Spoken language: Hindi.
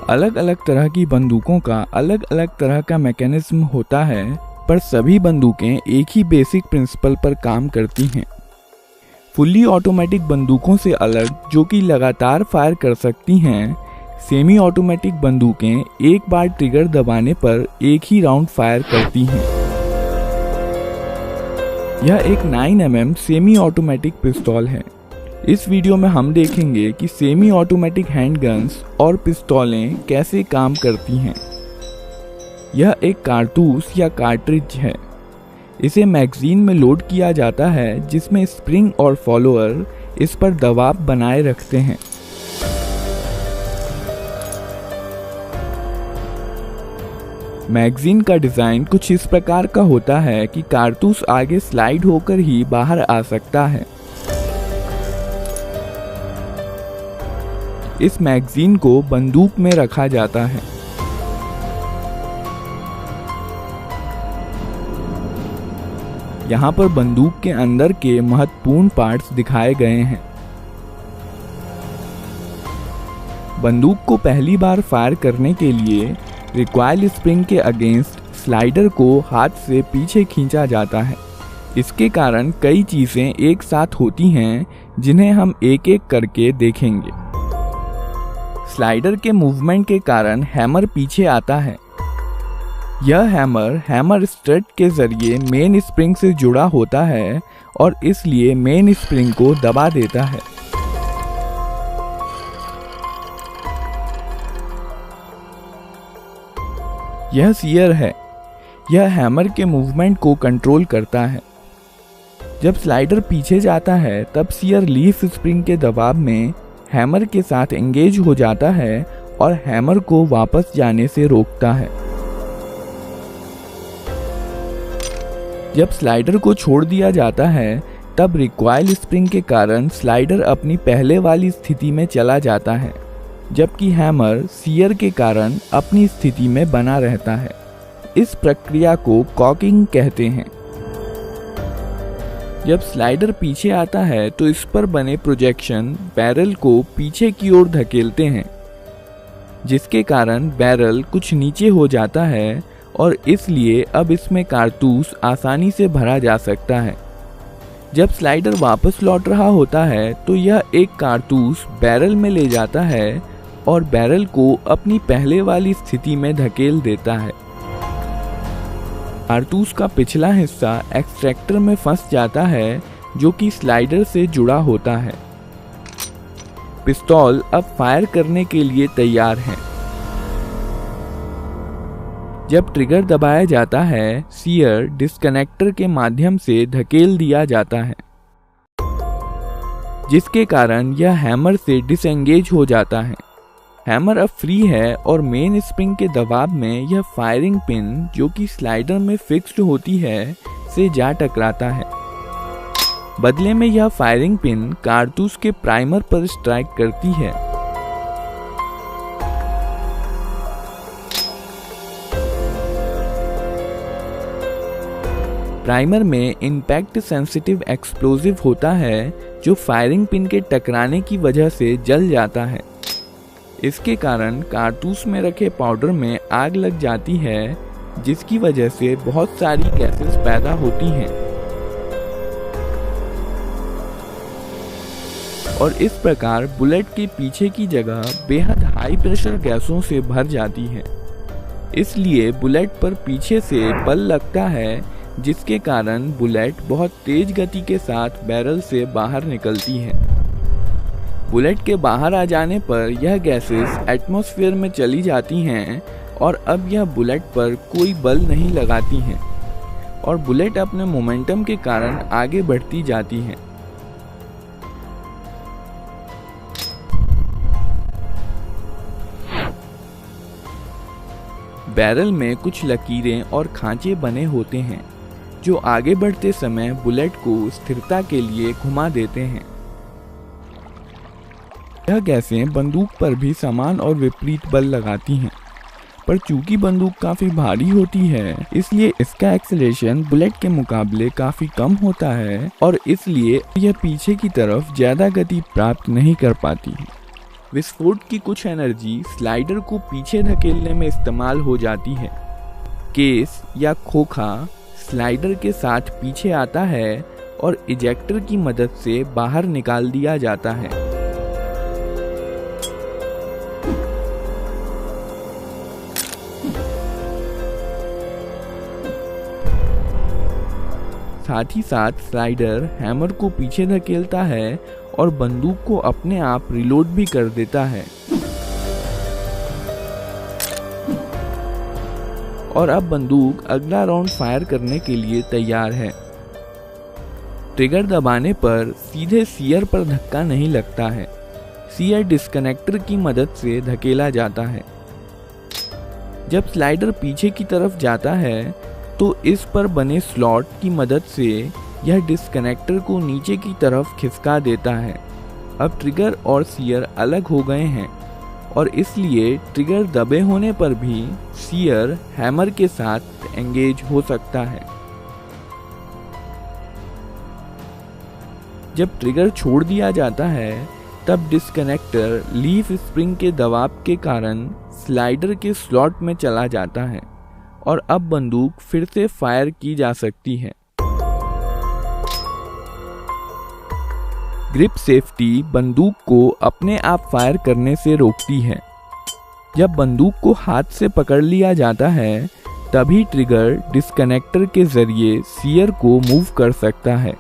अलग अलग तरह की बंदूकों का अलग अलग तरह का मैकेनिज्म होता है, पर सभी बंदूकें एक ही बेसिक प्रिंसिपल पर काम करती हैं। फुल्ली ऑटोमेटिक बंदूकों से अलग, जो कि लगातार फायर कर सकती हैं, सेमी ऑटोमेटिक बंदूकें एक बार ट्रिगर दबाने पर एक ही राउंड फायर करती हैं। यह एक 9mm सेमी ऑटोमेटिक पिस्तौल है। इस वीडियो में हम देखेंगे कि सेमी ऑटोमेटिक हैंडगन्स और पिस्तौलें कैसे काम करती हैं। यह एक कारतूस या कार्ट्रिज है। इसे मैगजीन में लोड किया जाता है, जिसमें स्प्रिंग और फॉलोअर इस पर दबाव बनाए रखते हैं। मैगजीन का डिज़ाइन कुछ इस प्रकार का होता है कि कारतूस आगे स्लाइड होकर ही बाहर आ सकता है। इस मैगजीन को बंदूक में रखा जाता है। यहाँ पर बंदूक के अंदर के महत्वपूर्ण पार्ट्स दिखाए गए हैं। बंदूक को पहली बार फायर करने के लिए रिकॉइल स्प्रिंग के अगेंस्ट स्लाइडर को हाथ से पीछे खींचा जाता है। इसके कारण कई चीजें एक साथ होती हैं, जिन्हें हम एक एक करके देखेंगे। स्लाइडर के मूवमेंट के कारण हैमर पीछे आता है। यह हैमर स्ट्रट के जरिए मेन स्प्रिंग से जुड़ा होता है और इसलिए मेन स्प्रिंग को दबा देता है। यह सीयर है। यह हैमर के मूवमेंट को कंट्रोल करता है। जब स्लाइडर पीछे जाता है, तब सीयर लीफ स्प्रिंग के दबाव में हैमर के साथ एंगेज हो जाता है और हैमर को वापस जाने से रोकता है। जब स्लाइडर को छोड़ दिया जाता है, तब रिकॉइल स्प्रिंग के कारण स्लाइडर अपनी पहले वाली स्थिति में चला जाता है, जबकि हैमर सीयर के कारण अपनी स्थिति में बना रहता है। इस प्रक्रिया को कॉकिंग कहते हैं। जब स्लाइडर पीछे आता है, तो इस पर बने प्रोजेक्शन बैरल को पीछे की ओर धकेलते हैं, जिसके कारण बैरल कुछ नीचे हो जाता है और इसलिए अब इसमें कारतूस आसानी से भरा जा सकता है। जब स्लाइडर वापस लौट रहा होता है, तो यह एक कारतूस बैरल में ले जाता है और बैरल को अपनी पहले वाली स्थिति में धकेल देता है। कारतूस का पिछला हिस्सा एक्सट्रैक्टर में फंस जाता है, जो कि स्लाइडर से जुड़ा होता है। पिस्तौल अब फायर करने के लिए तैयार है। जब ट्रिगर दबाया जाता है, सीयर डिस्कनेक्टर के माध्यम से धकेल दिया जाता है, जिसके कारण यह हैमर से डिसएंगेज हो जाता है। हैमर अब फ्री है और मेन स्प्रिंग के दबाव में यह फायरिंग पिन, जो कि स्लाइडर में फिक्स्ड होती है, से जा टकराता है। बदले में यह फायरिंग पिन कारतूस के प्राइमर पर स्ट्राइक करती है। प्राइमर में इम्पैक्ट सेंसिटिव एक्सप्लोजिव होता है, जो फायरिंग पिन के टकराने की वजह से जल जाता है। इसके कारण कारतूस में रखे पाउडर में आग लग जाती है, जिसकी वजह से बहुत सारी गैसेस पैदा होती हैं और इस प्रकार बुलेट के पीछे की जगह बेहद हाई प्रेशर गैसों से भर जाती है। इसलिए बुलेट पर पीछे से बल लगता है, जिसके कारण बुलेट बहुत तेज गति के साथ बैरल से बाहर निकलती है। बुलेट के बाहर आ जाने पर यह गैसेस एटमॉस्फेयर में चली जाती हैं और अब यह बुलेट पर कोई बल नहीं लगाती हैं और बुलेट अपने मोमेंटम के कारण आगे बढ़ती जाती है। बैरल में कुछ लकीरें और खांचे बने होते हैं, जो आगे बढ़ते समय बुलेट को स्थिरता के लिए घुमा देते हैं। यह गैसें बंदूक पर भी समान और विपरीत बल लगाती हैं, पर चूंकि बंदूक काफ़ी भारी होती है, इसलिए इसका एक्सेलरेशन बुलेट के मुकाबले काफ़ी कम होता है और इसलिए यह पीछे की तरफ ज़्यादा गति प्राप्त नहीं कर पाती। विस्फोट की कुछ एनर्जी स्लाइडर को पीछे धकेलने में इस्तेमाल हो जाती है। केस या खोखा स्लाइडर के साथ पीछे आता है और इजेक्टर की मदद से बाहर निकाल दिया जाता है। साथ ही साथ स्लाइडर हैमर को पीछे धकेलता है और बंदूक को अपने आप रिलोड भी कर देता है। और अब बंदूक अगला राउंड फायर करने के लिए तैयार है। ट्रिगर दबाने पर सीधे सीयर पर धक्का नहीं लगता है, सीयर डिस्कनेक्टर की मदद से धकेला जाता है। जब स्लाइडर पीछे की तरफ जाता है तो इस पर बने स्लॉट की मदद से यह डिस्कनेक्टर को नीचे की तरफ खिसका देता है। अब ट्रिगर और सीयर अलग हो गए हैं और इसलिए ट्रिगर दबे होने पर भी सीयर हैमर के साथ एंगेज हो सकता है। जब ट्रिगर छोड़ दिया जाता है तब डिस्कनेक्टर लीफ स्प्रिंग के दबाव के कारण स्लाइडर के स्लॉट में चला जाता है और अब बंदूक फिर से फायर की जा सकती है। ग्रिप सेफ्टी बंदूक को अपने आप फायर करने से रोकती है। जब बंदूक को हाथ से पकड़ लिया जाता है तभी ट्रिगर डिस्कनेक्टर के जरिए सीयर को मूव कर सकता है।